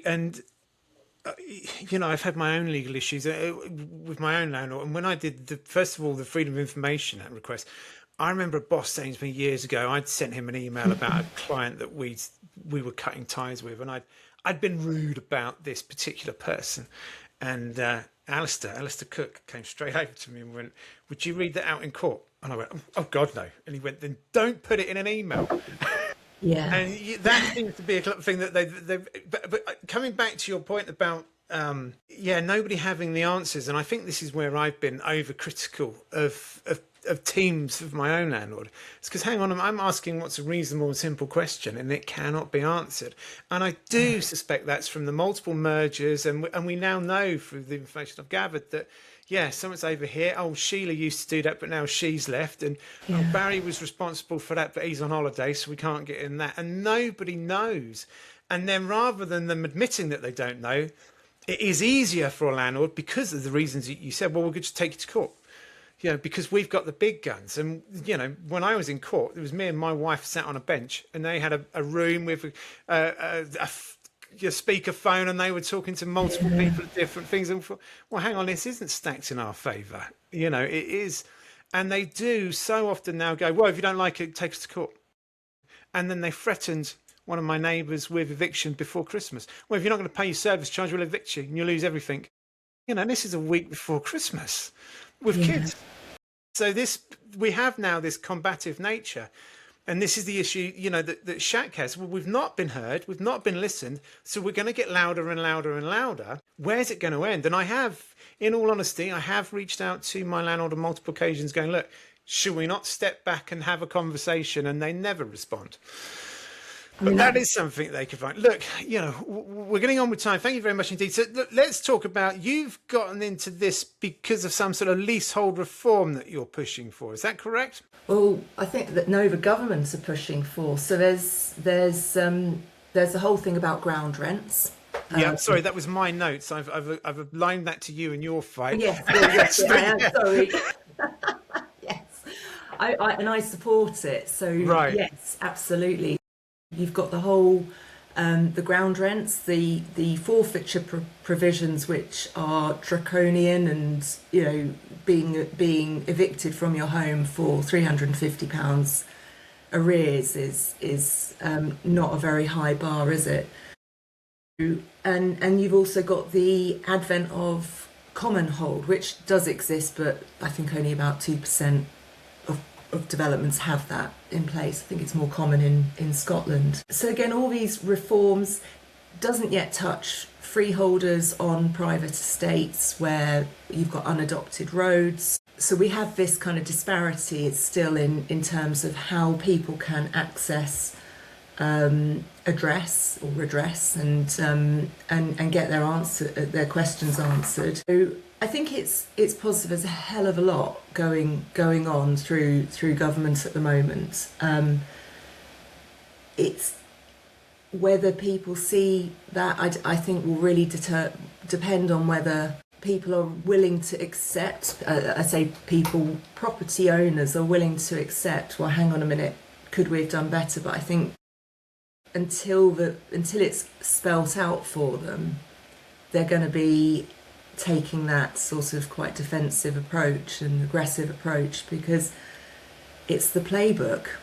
And I've had my own legal issues with my own landlord. And when I did first of all, the Freedom of Information Act request, I remember a boss saying to me years ago, I'd sent him an email about a client that we were cutting ties with, and I'd been rude about this particular person. And Alistair Cook came straight over to me and went, "Would you read that out in court?" And I went, "Oh God, no." And he went, "Then don't put it in an email." Yeah. And that seems to be a thing that but coming back to your point about, nobody having the answers. And I think this is where I've been overcritical of teams of my own landlord. It's because, hang on, I'm asking what's a reasonable and simple question and it cannot be answered. And I do suspect that's from the multiple mergers. And we now know through the information I've gathered that, yeah, someone's over here. Oh, Sheila used to do that, but now she's left. And Barry was responsible for that, but he's on holiday, so we can't get in that. And nobody knows. And then rather than them admitting that they don't know, it is easier for a landlord because of the reasons you said, well, we could just take you to court. Because we've got the big guns. And, when I was in court, it was me and my wife sat on a bench and they had a room with your speaker phone and they were talking to multiple people at different things. And thought, well, hang on, this isn't stacked in our favour. It is. And they do so often now go, well, if you don't like it, take us to court. And then they threatened one of my neighbours with eviction before Christmas. Well, if you're not going to pay your service charge, we'll evict you and you'll lose everything. This is a week before Christmas with kids. So we have now this combative nature. And this is the issue, that Shaq has. Well, we've not been heard. We've not been listened. So we're going to get louder and louder and louder. Where's it going to end? And I have, in all honesty, I have reached out to my landlord on multiple occasions going, look, should we not step back and have a conversation? And they never respond. But that is something they could find. Look, we're getting on with time. Thank you very much indeed. So look, let's talk about, you've gotten into this because of some sort of leasehold reform that you're pushing for. Is that correct? Well, I think that the governments are pushing for. So there's a whole thing about ground rents. Yeah, I'm sorry, that was my notes. I've aligned that to you and your fight. Yes, I am sorry. Yes, I support it. So right. Yes, absolutely. You've got the whole, the ground rents, the forfeiture provisions, which are draconian, and being evicted from your home for £350 arrears is not a very high bar, is it? And you've also got the advent of Commonhold, which does exist, but I think only about 2% of developments have that in place. I think it's more common in Scotland. So again, all these reforms doesn't yet touch freeholders on private estates where you've got unadopted roads. So we have this kind of disparity still in terms of how people can access address or redress and get their questions answered. So I think it's positive. There's a hell of a lot going on through government at the moment. It's whether people see that, I think, will really depend on whether people are willing to accept. I say people, property owners are willing to accept. Well, hang on a minute, could we have done better? But I think until it's spelt out for them, they're going to be taking that sort of quite defensive approach and aggressive approach because it's the playbook.